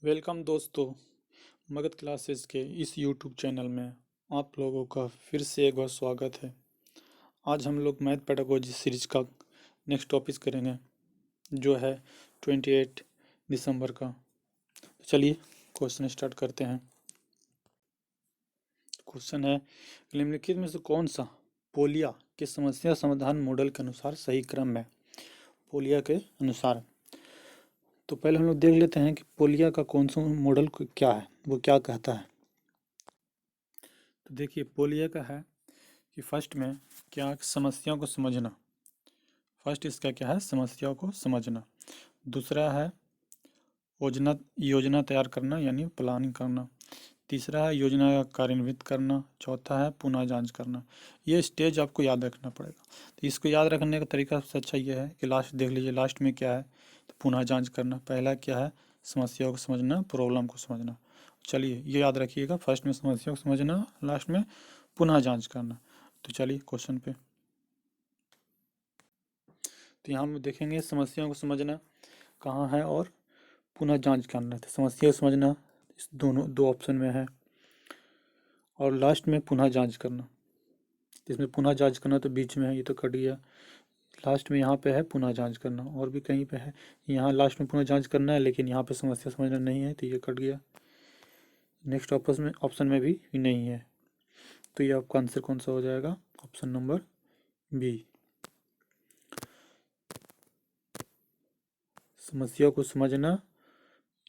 Welcome दोस्तों। Magadh classes के इस यूट्यूब चैनल में आप लोगों का फिर से एक बार स्वागत है। आज हम लोग मैथ पेडागोजी सीरीज का नेक्स्ट टॉपिक करेंगे जो है 28 दिसंबर का। तो चलिए क्वेश्चन स्टार्ट करते हैं। क्वेश्चन है निम्नलिखित में से कौन सा पोलिया के समस्या समाधान मॉडल के अनुसार सही क्रम है। पोलिया के अनुसार तो पहले हम लोग देख लेते हैं कि पोलिया का कौन सा मॉडल क्या है, वो क्या कहता है। तो देखिए पोलिया का है कि फर्स्ट में क्या समस्याओं को समझना। फर्स्ट इसका क्या है, समस्याओं को समझना। दूसरा है योजना तैयार करना यानी प्लानिंग करना। तीसरा है योजना का कार्यान्वित करना। चौथा है पुनः जांच करना। ये स्टेज आपको याद रखना पड़ेगा। तो इसको याद रखने का तरीका सबसे अच्छा ये है कि लास्ट देख लीजिए, लास्ट में क्या है तो पुनः जांच करना। पहला क्या है, समस्याओं को समझना, प्रॉब्लम को समझना। चलिए ये याद रखिएगा, फर्स्ट में समस्या को समझना, लास्ट में पुनः जांच करना। तो चलिए क्वेश्चन पे। तो यहाँ हम देखेंगे समस्याओं को समझना कहाँ है और पुनः जांच करना। तो समस्या को समझना इस दोनों दो ऑप्शन में है और लास्ट में पुनः जांच करना। इसमें पुनः जांच करना तो बीच में है, ये तो कट गया। लास्ट में यहाँ पे है पुनः जांच करना, और भी कहीं पे है। यहाँ लास्ट में पुनः जांच करना है लेकिन यहाँ पे समस्या समझना नहीं है, तो ये कट गया। नेक्स्ट ऑप्शन में भी नहीं है, तो ये आपका आंसर कौन सा हो जाएगा, ऑप्शन नंबर बी। समस्या को समझना,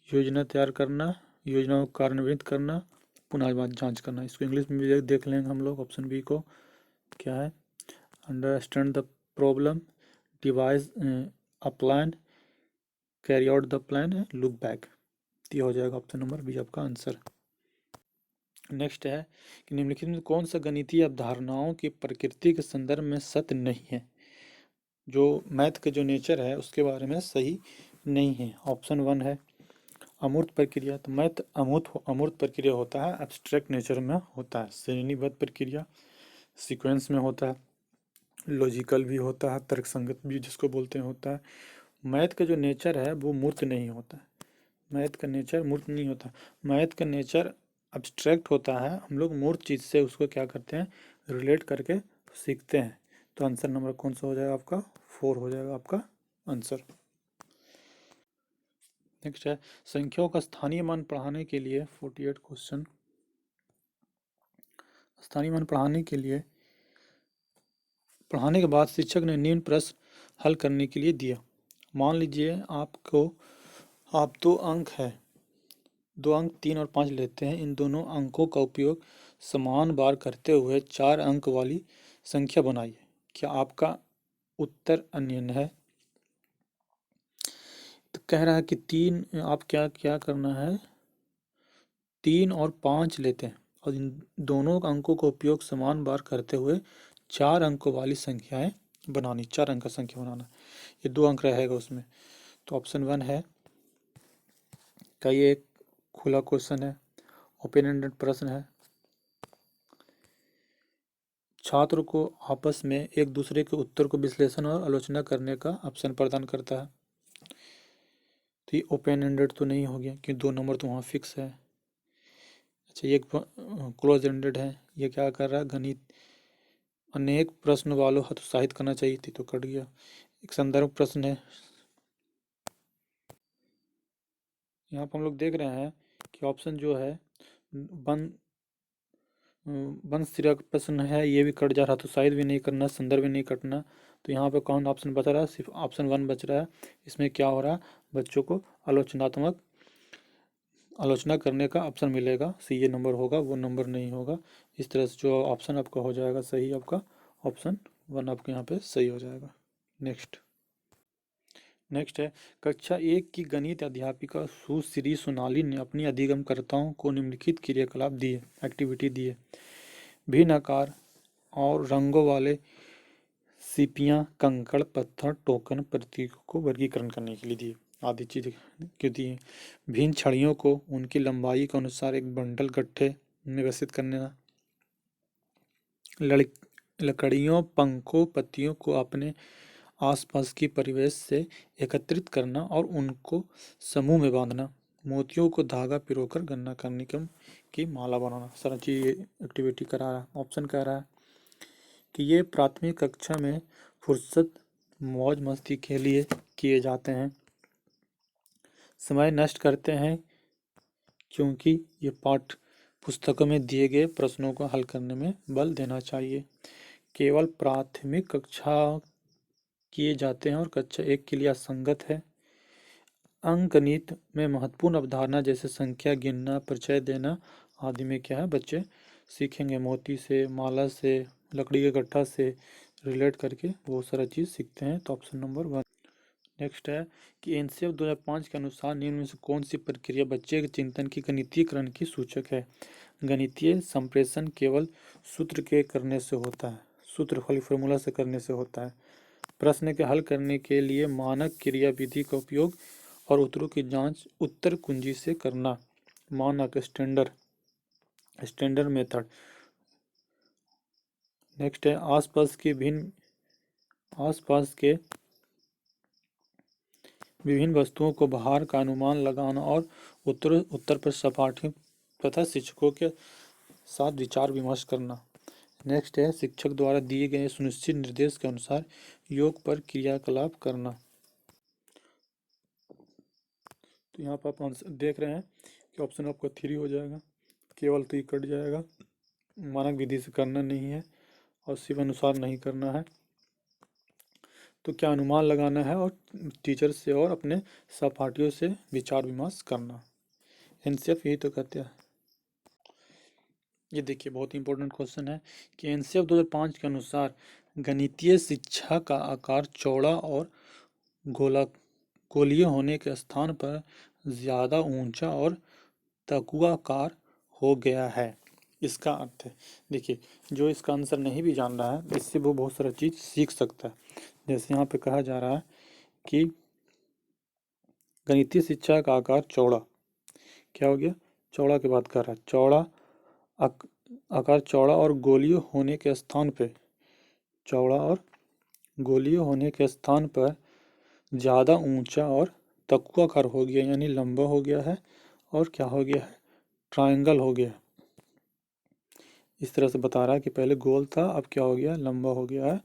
योजना तैयार करना, योजना को कार्यान्वित करना, पुनः जांच करना। इसको इंग्लिश में भी देख लेंगे हम लोग। ऑप्शन बी को क्या है, understand the problem, device a plan, carry out the plan, look back. ये हो जाएगा ऑप्शन नंबर बी आपका आंसर। नेक्स्ट है कि निम्नलिखित में कौन सा गणितीय अवधारणाओं की प्रकृति के संदर्भ में सत्य नहीं है, जो मैथ के जो नेचर है उसके बारे में सही नहीं है। ऑप्शन वन है अमूर्त प्रक्रिया। तो मैथ अमूर्त प्रक्रिया होता है, एब्स्ट्रैक्ट नेचर में होता है। श्रेणीबद्ध प्रक्रिया सीक्वेंस में होता है, लॉजिकल भी होता है, तर्कसंगत भी जिसको बोलते हैं होता है। मैथ का जो नेचर है वो मूर्त नहीं होता है। मैथ का नेचर मूर्त नहीं होता। मैथ का नेचर अब्स्ट्रैक्ट होता है। हम लोग मूर्त चीज़ से उसको क्या करते हैं, रिलेट करके सीखते हैं। तो आंसर नंबर कौन सा हो जाएगा आपका, 4 हो जाएगा आपका आंसर। नेक्स्ट है संख्याओं का स्थानीय मान पढ़ाने के लिए 48 क्वेश्चन। स्थानीय मान पढ़ाने के बाद शिक्षक ने निम्न प्रश्न हल करने के लिए दिया। मान लीजिए आप 2 अंक 3 और 5 लेते हैं। इन दोनों अंकों का उपयोग समान बार करते हुए 4 अंक वाली संख्या बनाइए। क्या आपका उत्तर अन्य है। तो कह रहा है कि आप क्या क्या करना है, 3 और 5 लेते हैं और इन दोनों अंकों का उपयोग समान बार करते हुए 4 अंकों वाली संख्याएं बनानी। 4 अंक का संख्या बनाना, ये 2 अंक रहेगा उसमें। तो ऑप्शन वन है का ये एक खुला क्वेश्चन है, ओपन एंडेड प्रश्न है। छात्र को आपस में एक दूसरे के उत्तर को विश्लेषण और आलोचना करने का ऑप्शन प्रदान करता है। तो ये ओपन एंडेड तो नहीं हो गया क्योंकि 2 नंबर तो वहाँ फिक्स है। अच्छा ये क्लोज एंडेड है, ये क्या कर रहा है, गणित अनेक प्रश्न वालों हतोत्साहित करना चाहिए थी, तो कट गया। एक संदर्भ प्रश्न है। यहाँ पर हम लोग देख रहे हैं कि ऑप्शन जो है वन वन सिरा का प्रश्न है, ये भी कट जा रहा, तो शायद भी नहीं करना, संदर्भ भी नहीं कटना। तो यहाँ पे कौन ऑप्शन बच रहा है, सिर्फ ऑप्शन वन बच रहा है। इसमें क्या हो रहा है, बच्चों को आलोचना करने का ऑप्शन मिलेगा। सी ये नंबर होगा, वो नंबर नहीं होगा। इस तरह से जो ऑप्शन आपका हो जाएगा सही, आपका ऑप्शन वन आपके यहाँ पे सही हो जाएगा। नेक्स्ट है कक्षा 1 की गणित अध्यापिका सुश्री सोनाली ने अपनी अधिगमकर्ताओं को निम्नलिखित क्रियाकलाप दिए, एक्टिविटी दिए। भिन्न आकार और रंगों वाले सीपियाँ, कंकड़, पत्थर, टोकन प्रतीकों को वर्गीकरण करने के लिए दिए। आदि चीज़ क्यों दिए। भिन्न छड़ियों को उनकी लंबाई के अनुसार एक बंडल गट्ठे में व्यवस्थित करना। लकड़ियों, पंखों, पत्तियों को अपने आसपास की परिवेश से एकत्रित करना और उनको समूह में बांधना। मोतियों को धागा पिरोकर गन्ना करने की माला बनाना। सारा चीज एक्टिविटी करा रहा है। ऑप्शन कह रहा है कि ये प्राथमिक कक्षा में फुर्सत मौज मस्ती के लिए किए जाते हैं, समय नष्ट करते हैं, क्योंकि ये पाठ्य पुस्तकों में दिए गए प्रश्नों को हल करने में बल देना चाहिए, केवल प्राथमिक कक्षा किए जाते हैं और कक्षा 1 के लिए असंगत है, अंकगणित में महत्वपूर्ण अवधारणा जैसे संख्या गिनना, परिचय देना आदि में क्या है बच्चे सीखेंगे। मोती से, माला से, लकड़ी के गट्ठा से रिलेट करके वो सारा चीज़ सीखते हैं। तो ऑप्शन नंबर 1। नेक्स्ट है कि एनसीएफ 2005 के अनुसार निम्न में से कौन सी प्रक्रिया बच्चे के चिंतन की गणितीयकरण की सूचक है। गणितीय संप्रेषण केवल सूत्र के करने से होता है, सूत्र खाली फॉर्मूला से करने से होता है। प्रश्न के हल करने के लिए मानक क्रिया विधि का उपयोग और उत्तरों की जांच उत्तर कुंजी से करना। मानक स्टैंडर्ड मेथड। नेक्स्ट है आसपास के विभिन्न वस्तुओं को भार का अनुमान लगाना और उत्तर पर सहपाठियों तथा शिक्षकों के साथ विचार विमर्श करना। नेक्स्ट है शिक्षक द्वारा दिए गए सुनिश्चित निर्देश के अनुसार योग पर क्रियाकलाप करना। तो यहाँ पर आप आंसर देख रहे हैं कि ऑप्शन आपका 3 हो जाएगा, केवल तो ये कट जाएगा। मानक विधि से करना नहीं है और सिर्फ अनुसार नहीं करना है, तो क्या अनुमान लगाना है और टीचर से और अपने सहपाठियों से विचार विमर्श करना। एनसीएफ यही तो कहते हैं। ये देखिए बहुत इंपॉर्टेंट क्वेश्चन है कि एनसीएफ 2005 के अनुसार गणितीय शिक्षा का आकार चौड़ा और गोलीय होने के स्थान पर ज़्यादा ऊंचा और तकुआकार हो गया है। इसका अर्थ है, देखिए जो इसका आंसर नहीं भी जान रहा है इससे वो बहुत सारा चीज़ सीख सकता है। जैसे यहाँ पे कहा जा रहा है कि गणितीय शिक्षा का आकार चौड़ा, क्या हो गया, चौड़ा की बात कर रहा है। चौड़ा आकार चौड़ा और गोलीय होने के स्थान पे, चौड़ा और गोलीय होने के स्थान पर ज़्यादा ऊंचा और तकुआकार हो गया, यानी लंबा हो गया है और क्या हो गया है, ट्रायंगल हो गया। इस तरह से बता रहा है कि पहले गोल था अब क्या हो गया, लंबा हो गया है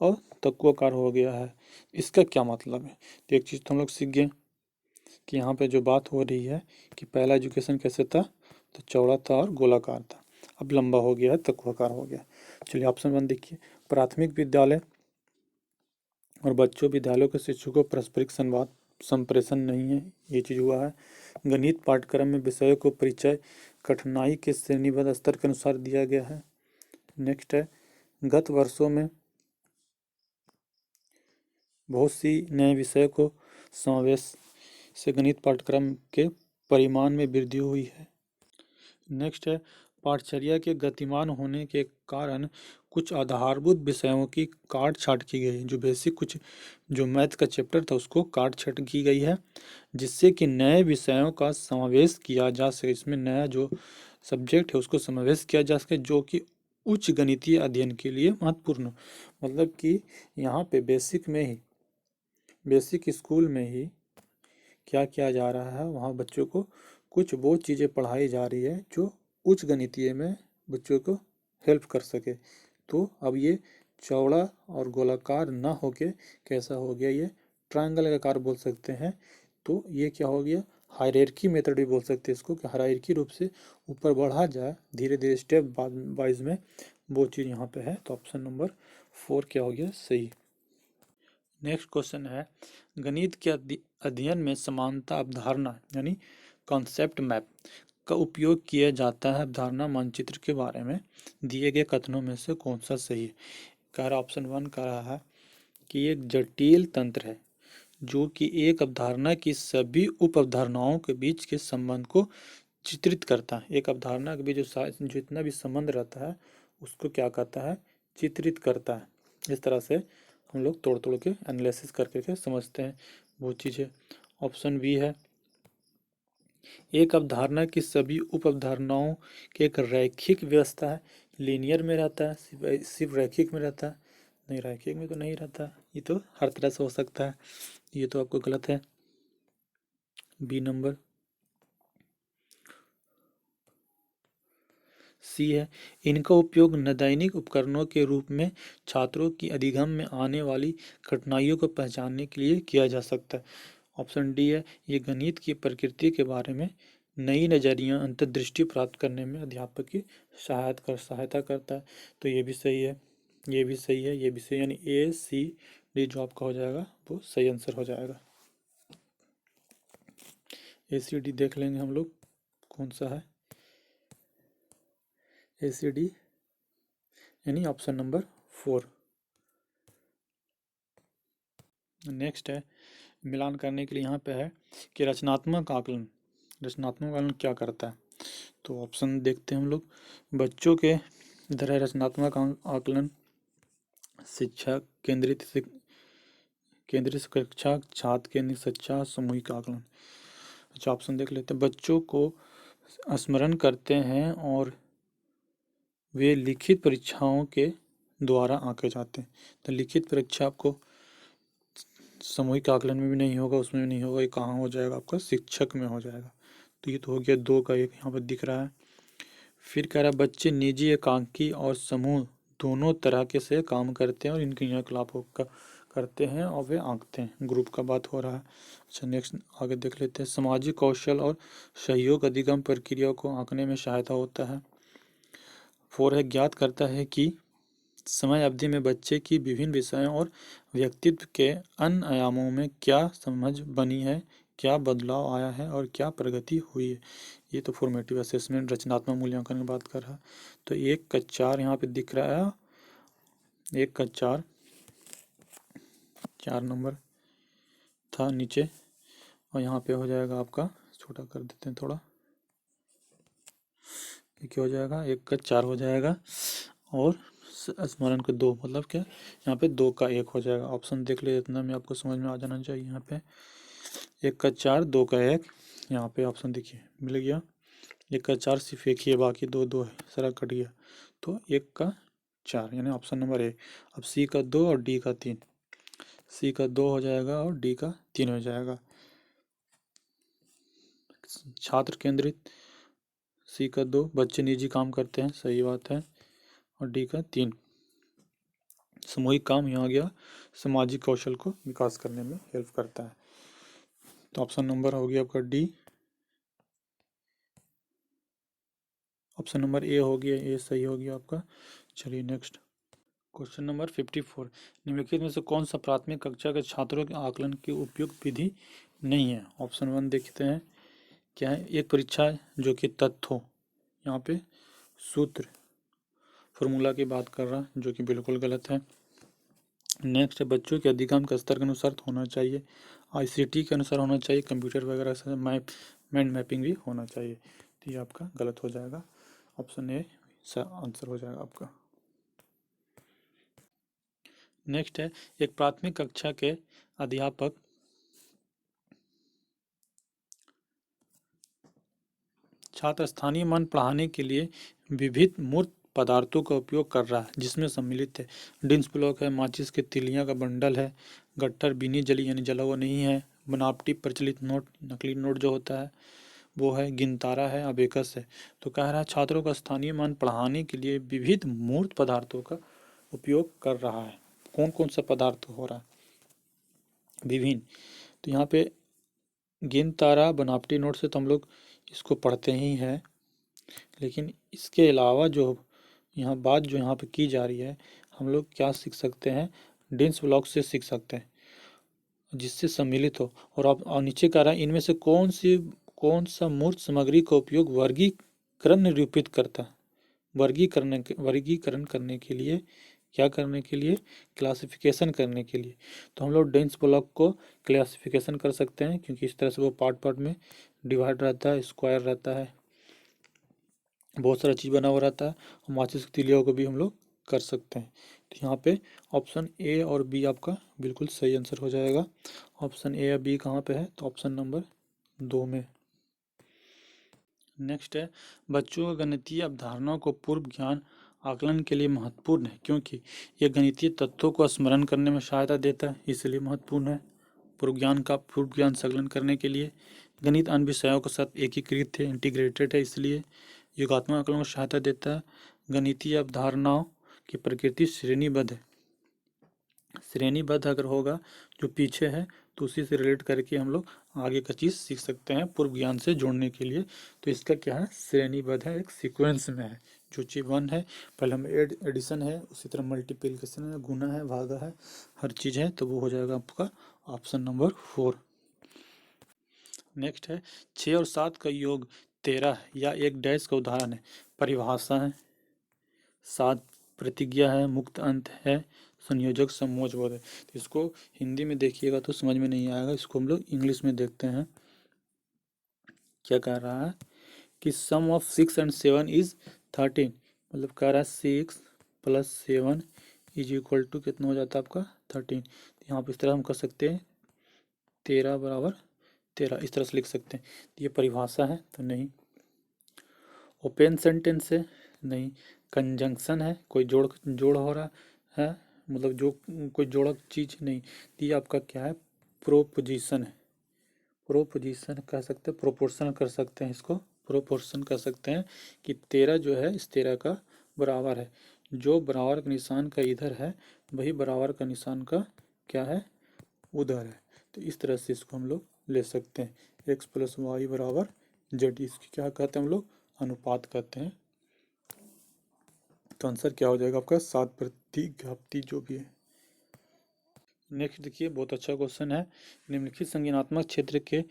और तकुआकार हो गया है। इसका क्या मतलब है, तो एक चीज़ तो हम लोग सीख गए कि यहाँ पे जो बात हो रही है कि पहला एजुकेशन कैसे था, तो चौड़ा था और गोलाकार था, अब लंबा हो गया है, तकुआकार हो गया। चलिए ऑप्शन 1 देखिए, प्राथमिक विद्यालय और बच्चों विद्यालयों के शिक्षकों पारस्परिक संवाद संप्रेषण नहीं है, ये चीज़ हुआ है। गणित पाठ्यक्रम में विषयों को परिचय कठिनाई के श्रेणीबद्ध स्तर के अनुसार दिया गया है। नेक्स्ट है गत वर्षों में बहुत सी नए विषयों को समावेश से गणित पाठ्यक्रम के परिमाण में वृद्धि हुई है। नेक्स्ट है पाठचर्या के गतिमान होने के कारण कुछ आधारभूत विषयों की काट छाट की गई, जो बेसिक कुछ जो मैथ का चैप्टर था उसको काट छाट की गई है, जिससे कि नए विषयों का समावेश किया जा सके। इसमें नया जो सब्जेक्ट है उसको समावेश किया जा सके जो कि उच्च गणितीय अध्ययन के लिए महत्वपूर्ण। मतलब कि यहाँ पे बेसिक स्कूल में ही क्या किया जा रहा है, वहाँ बच्चों को कुछ वो चीज़ें पढ़ाई जा रही है जो उच्च गणितीय में बच्चों को हेल्प कर सके। तो अब ये चौड़ा और गोलाकार ना होके कैसा हो गया, ये ट्रायंगल का आकार बोल सकते हैं। तो ये क्या हो गया, हायरार्की मेथड भी बोल सकते हैं इसको, कि हायरार्की रूप से ऊपर बढ़ा जाए धीरे धीरे स्टेप वाइज में, वो चीज़ यहाँ पे है। तो ऑप्शन नंबर 4 क्या हो गया सही। नेक्स्ट क्वेश्चन है गणित के अध्ययन में समानता अवधारणा यानी कॉन्सेप्ट मैप का उपयोग किया जाता है अवधारणा मानचित्र के बारे में दिए गए कथनों में से कौन सा सही है। कह रहा ऑप्शन 1 कह रहा है कि एक जटिल तंत्र है जो कि एक अवधारणा की सभी उप अवधारणाओं के बीच के संबंध को चित्रित करता है। एक अवधारणा के बीच जो जितना भी संबंध रहता है उसको क्या कहता है, चित्रित करता है। इस तरह से हम लोग तोड़ तोड़ के एनालिसिस करके के समझते हैं वो चीज़ें। ऑप्शन बी है एक अवधारणा की सभी उप अवधारणाओं की एक रैखिक व्यवस्था है, लीनियर में रहता है, सिर्फ रैखिक में रहता है, नहीं रैखिक में तो नहीं रहता, ये तो हर तरह से हो सकता है, ये तो आपको गलत है बी नंबर। सी है, इनका उपयोग नैदानिक उपकरणों के रूप में छात्रों की अधिगम में आने वाली कठिनाइयों को पहचानने के लिए किया जा सकता है। ऑप्शन डी है, ये गणित की प्रकृति के बारे में नई नजरिया अंतर्दृष्टि प्राप्त करने में अध्यापक की सहायता करता है। तो ये भी सही है, ये भी सही है, ये भी सही, यानी ए सी डी जो आपका हो जाएगा वो सही आंसर हो जाएगा। ए सी डी देख लेंगे हम लोग कौन सा है। ए सी डी यानी ऑप्शन नंबर 4। नेक्स्ट है, मिलान करने के लिए यहाँ पे है कि रचनात्मक आकलन क्या करता है। तो ऑप्शन देखते हैं हम लोग। बच्चों के इधर है रचनात्मक आकलन, शिक्षा केंद्रित शिक्षा, छात्र केंद्रित शिक्षा, सामूहिक आकलन। अच्छा, ऑप्शन देख लेते हैं। बच्चों को स्मरण करते हैं और वे लिखित परीक्षाओं के द्वारा आंके जाते हैं। तो लिखित परीक्षा आपको सामूहिक आकलन में भी नहीं होगा, उसमें भी नहीं होगा, ये कहाँ हो जाएगा आपका शिक्षक में हो जाएगा। तो ये तो हो गया 2 का 1 यहाँ पर दिख रहा है। फिर कह रहा है बच्चे निजी, एकांकी और समूह दोनों तरह के से काम करते हैं और इन क्रियाकलापों का करते हैं और वे आंकते हैं। ग्रुप का बात हो रहा है। अच्छा, नेक्स्ट आगे देख लेते हैं। सामाजिक कौशल और सहयोग अधिगम प्रक्रिया को आंकने में सहायता होता है। 4 है, ज्ञात करता है कि समय अवधि में बच्चे की विभिन्न विषयों और व्यक्तित्व के अन्य आयामों में क्या समझ बनी है, क्या बदलाव आया है और क्या प्रगति हुई है। ये तो फॉर्मेटिव असेसमेंट रचनात्मक मूल्यांकन की बात कर रहा है। तो 1 का 4 यहाँ पे दिख रहा है, 1 का 4 नंबर था नीचे, और यहाँ पे हो जाएगा आपका, छोटा कर देते हैं थोड़ा, ये क्या हो जाएगा, 1 का 4 हो जाएगा और स्मरण का 2, मतलब क्या यहाँ पे 2 का 1 हो जाएगा। ऑप्शन देख ले, इतना में आपको समझ में आ जाना चाहिए। यहाँ पे 1 का 4, 2 का 1, यहाँ पे ऑप्शन देखिए मिल गया। 1 का 4 सिर्फ एक ही है, बाकी 2 है, सारा कट गया। तो 1 का 4 यानी ऑप्शन नंबर 1। अब सी का 2 और डी का 3, सी का 2 हो जाएगा और डी का 3 हो जाएगा। छात्र केंद्रित, सी का 2, बच्चे निजी काम करते हैं, सही बात है, और डी का 3 सामूहिक काम, यहाँ गया सामाजिक कौशल को विकास करने में हेल्प करता है। तो ऑप्शन नंबर हो गया आपका डी, ऑप्शन नंबर ए हो गया, ए सही हो गया आपका। चलिए नेक्स्ट क्वेश्चन नंबर 54। निम्नलिखित में से कौन सा प्राथमिक कक्षा के छात्रों के आकलन की उपयुक्त विधि नहीं है। ऑप्शन 1 देखते हैं क्या है। एक परीक्षा जो कि तथ्य हो, यहाँ पे सूत्र फॉर्मूला की बात कर रहा, जो कि बिल्कुल गलत है। नेक्स्ट है, बच्चों के अधिगम के स्तर के अनुसार होना चाहिए, आईसीटी के अनुसार होना चाहिए, कंप्यूटर वगैरह से माइंड मैपिंग भी होना चाहिए। तो ये आपका गलत हो जाएगा, ऑप्शन ए आंसर हो जाएगा आपका। नेक्स्ट है, एक प्राथमिक कक्षा के अध्यापक छात्र स्थानीय मान पढ़ाने के लिए विभिन्न मूर्त पदार्थों का उपयोग कर रहा है, जिसमें सम्मिलित है डिंस ब्लॉक है, माचिस के तिलियां का बंडल है, गट्टर बीनी जली यानी जला हुआ नहीं है, बनावटी प्रचलित नोट नकली नोट जो होता है वो है, गिनतारा है, अबेकस है। तो कह रहा है छात्रों का स्थानीय मान पढ़ाने के लिए विविध मूर्त पदार्थों का उपयोग कर रहा है। कौन कौन सा पदार्थ हो रहा है, विभिन्न। तो यहाँ पे गिनतारा बनावटी नोट से तो हम लोग इसको पढ़ते ही हैं, लेकिन इसके अलावा जो यहाँ बात जो यहाँ पे की जा रही है, हम लोग क्या सीख सकते हैं, डेंस ब्लॉक से सीख सकते हैं जिससे सम्मिलित हो। और आप और नीचे कह रहा है इनमें से कौन सा मूर्त सामग्री का उपयोग वर्गीकरण निरूपित करता है, वर्गीकरण करने के लिए, क्या करने के लिए, क्लासिफिकेशन करने के लिए। तो हम लोग डेंस ब्लॉक को क्लासिफिकेशन कर सकते हैं, क्योंकि इस तरह से वो पार्ट पार्ट में डिवाइड रहता है, स्क्वायर रहता है, बहुत सारा चीज़ बना हुआ रहता है। और माचिस की तिलियों को भी हम लोग कर सकते हैं। तो यहाँ पे ऑप्शन ए और बी आपका बिल्कुल सही आंसर हो जाएगा। ऑप्शन ए या बी कहाँ पे है, तो ऑप्शन नंबर 2 में। नेक्स्ट है, बच्चों का गणितीय अवधारणाओं को पूर्व ज्ञान आकलन के लिए महत्वपूर्ण है, क्योंकि यह गणितीय तथ्यों को स्मरण करने में सहायता देता है, इसलिए महत्वपूर्ण है। पूर्व ज्ञान संकलन करने के लिए गणित अन्य विषयों के साथ एकीकृत है, इंटीग्रेटेड है, इसलिए योगात्मक आकलन को सहायता देता है। गणितीय अवधारणाओं की प्रकृति श्रेणीबद्ध है। श्रेणीबद्ध अगर होगा जो पीछे है तो उसी से रिलेट करके हम लोग आगे का चीज़ सीख सकते हैं पूर्व ज्ञान से जोड़ने के लिए। तो इसका क्या है, श्रेणीबद्ध है, एक सीक्वेंस में है। जो चीज़ 1 है पहले हम एडिशन है, उसी तरह मल्टीप्लिकेशन है, गुना है, भागा है, हर चीज़ है, तो वो हो जाएगा आपका ऑप्शन नंबर 4। नेक्स्ट है 6 और 7 का योग 13 या एक डैश का उदाहरण है। परिभाषा है, 7 प्रतिज्ञा है, मुक्त अंत है, संयोजक समोच्चबोध है। तो इसको हिंदी में देखिएगा तो समझ में नहीं आएगा, इसको हम लोग इंग्लिश में देखते हैं। क्या कह रहा है कि सम ऑफ 6 एंड 7 इज 13, मतलब कह रहा है 6 + 7 इज इक्वल टू कितना हो जाता है आपका 13। तो यहाँ पर इस तरह हम कर सकते हैं 13 = 13, इस तरह से लिख सकते हैं। तो ये परिभाषा है तो नहीं। ओपन सेंटेंस है नहीं। कंजंक्शन है, कोई जोड़ हो रहा है, मतलब जो कोई जोड़क चीज नहीं। तो ये आपका क्या है, प्रोपोजिशन है। प्रोपोजिशन कह सकते हैं, प्रोपोर्शन कर सकते हैं, इसको प्रोपोर्शन कर सकते हैं कि 13 जो है इस 13 का बराबर है। जो बराबर का निशान का इधर है वही बराबर का निशान का क्या है, उधर है। तो इस तरह से इसको हम लोग ले सकते हैं, x + y = z। इसकी क्या कहते हैं हम लोग, अनुपात कहते हैं। तो आंसर क्या हो जाएगा आपका 7 प्रतिज्ञाप्ति जो भी है। नेक्स्ट देखिए, बहुत अच्छा क्वेश्चन है। निम्नलिखित संज्ञानात्मक क्षेत्र के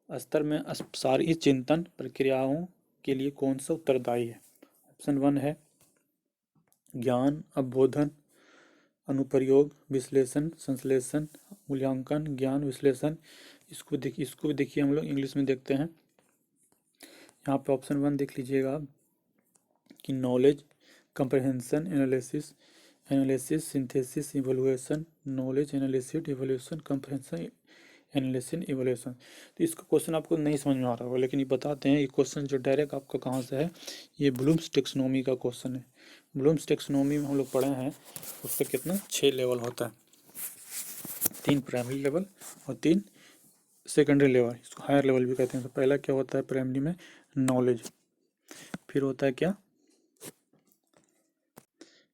स्तर में अपसारी चिंतन प्रक्रियाओं के लिए कौन सा उत्तरदायी है। ऑप्शन 1 है ज्ञान, अवबोधन, अनुप्रयोग, विश्लेषण, संश्लेषण, मूल्यांकन, ज्ञान, विश्लेषण। इसको भी देखिए हम लोग इंग्लिश में देखते हैं। यहाँ पे ऑप्शन 1 देख लीजिएगा कि knowledge, comprehension, analysis, synthesis, evaluation, knowledge, analysis, evaluation, comprehension, analysis, evaluation. तो इसका क्वेश्चन आपको नहीं समझ में आ रहा होगा, लेकिन ये बताते हैं। ये क्वेश्चन जो डायरेक्ट आपका कहाँ से है, ये ब्लूम्स टेक्सोनोमी का क्वेश्चन है। ब्लूम्स टेक्सोनोमी में हम लोग पढ़े हैं, उसका कितना 6 लेवल होता है, 3 प्राइमरी लेवल और 3 सेकेंडरी लेवल, इसको हायर लेवल भी कहते हैं। तो पहला क्या होता है प्राइमरी में, नॉलेज। फिर होता है क्या,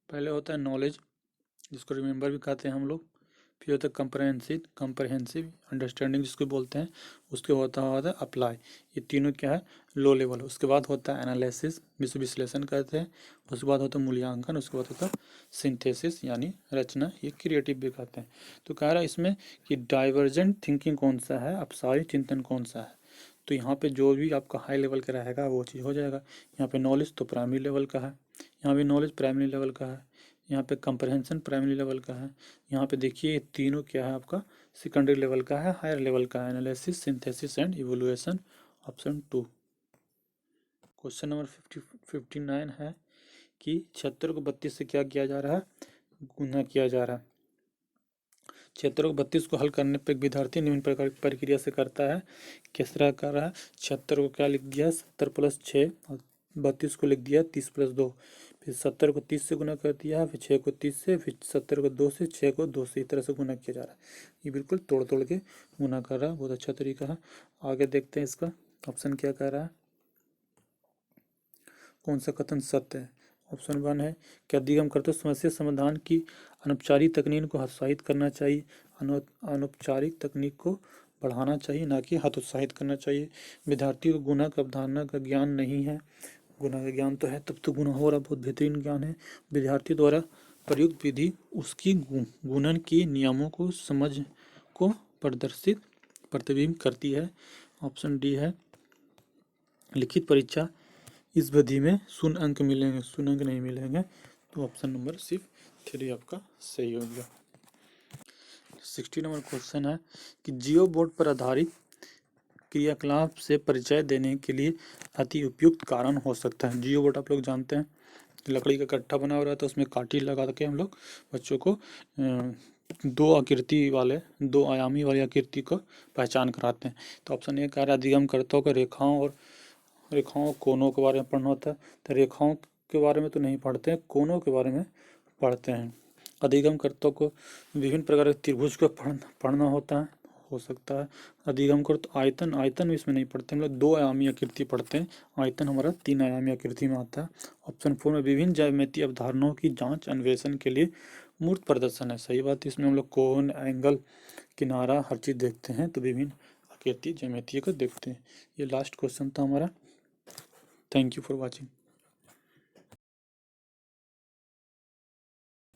पहले होता है नॉलेज, जिसको रिमेंबर भी कहते हैं हम लोग। फिर होता है कंप्रहेंसिव अंडरस्टैंडिंग जिसको बोलते हैं। उसके होता है अप्लाई। ये तीनों क्या है, लो लेवल। उसके बाद होता है एनालिसिस, विश्लेषण कहते हैं। उसके बाद होता है मूल्यांकन। उसके बाद होता है सिंथेसिस यानी रचना, ये क्रिएटिव भी कहते हैं। तो कह रहा है इसमें कि डाइवर्जेंट थिंकिंग कौन सा है, अपसारी चिंतन कौन सा है। तो यहाँ पे जो भी आपका हाई लेवल का रहेगा वो चीज़ हो जाएगा। यहाँ पे नॉलेज तो प्राइमरी लेवल का है, यहाँ भी नॉलेज प्राइमरी लेवल का है, यहाँ पे कंप्रहेंशन प्राइमरी लेवल का है। यहाँ पे देखिए ये तीनों क्या है आपका सेकेंडरी लेवल का है, हायर लेवल का है, analysis, synthesis and evaluation. Option 2। Question number 59 है कि 76 को 32 से क्या किया जा रहा है, गुना किया जा रहा है। 76 को 32 को हल करने पर एक विद्यार्थी निम्न प्रकार की प्रक्रिया से करता है। किस तरह कर रहा है, 76 को क्या लिख दिया 70 + 6 और 32 को लिख दिया 30 + 2। फिर 70 को 30 से गुना कर दिया, फिर 6 को 30 से, फिर 70 को 2 से, 6 को 2 से, इस तरह से गुना किया जा रहा है। ये बिल्कुल तोड़ तोड़ के गुना कर रहा है, बहुत अच्छा तरीका है। आगे देखते हैं इसका ऑप्शन क्या कह रहा है, कौन सा कथन सत्य है। ऑप्शन 1 है कि अधिगम करते समस्या समाधान की अनौपचारिक तकनीक को हतोत्साहित करना चाहिए। अनौपचारिक तकनीक को बढ़ाना चाहिए, ना कि हतोत्साहित करना चाहिए। विद्यार्थी को गुना का अवधारणा का ज्ञान नहीं है। गुना का ज्ञान तो है, तब तो गुना हो रहा, बहुत बेहतरीन ज्ञान है। विद्यार्थी द्वारा प्रयुक्त विधि उसकी गुणन के नियमों को समझ को प्रतिबिंबित करती है। ऑप्शन डी है लिखित परीक्षा इस विधि में 0 अंक मिलेंगे, 0 अंक नहीं मिलेंगे। तो ऑप्शन नंबर सिर्फ 3 आपका सही हो गया। 60 नंबर क्वेश्चन है कि जियो बोर्ड पर आधारित क्रियाकलाप से परिचय देने के लिए अति उपयुक्त कारण हो सकता है। जियो बोर्ड आप लोग जानते हैं, लकड़ी का कट्टा बना हुआ रहता है, उसमें काटी लगा के हम लोग बच्चों को 2 आयामी वाली आकृति को पहचान कराते हैं। तो ऑप्शन ए कह रहा है अधिगमकर्ताओं को रेखाओं कोनों के बारे में पढ़ना होता है। तो रेखाओं के बारे में तो नहीं पढ़ते हैं, कोनों के बारे में पढ़ते हैं। अधिगमकर्ताओं को विभिन्न प्रकार के त्रिभुज को पढ़ना होता है। हो सकता है। अधिगम करो तो आयतन, आयतन इसमें नहीं पढ़ते हम लोग, 2 आयामी आकृति पढ़ते हैं। आयतन हमारा 3 आयामी आकृति में आता है। ऑप्शन 4 में विभिन्न ज्यामितीय अवधारणाओं की जांच अन्वेषण के लिए मूर्त प्रदर्शन है। सही बात है, इसमें हम लोग कोण, एंगल, किनारा हर चीज़ देखते हैं, तो विभिन्न आकृति ज्यामितीय को देखते हैं। ये लास्ट क्वेश्चन था हमारा। Thank you for watching.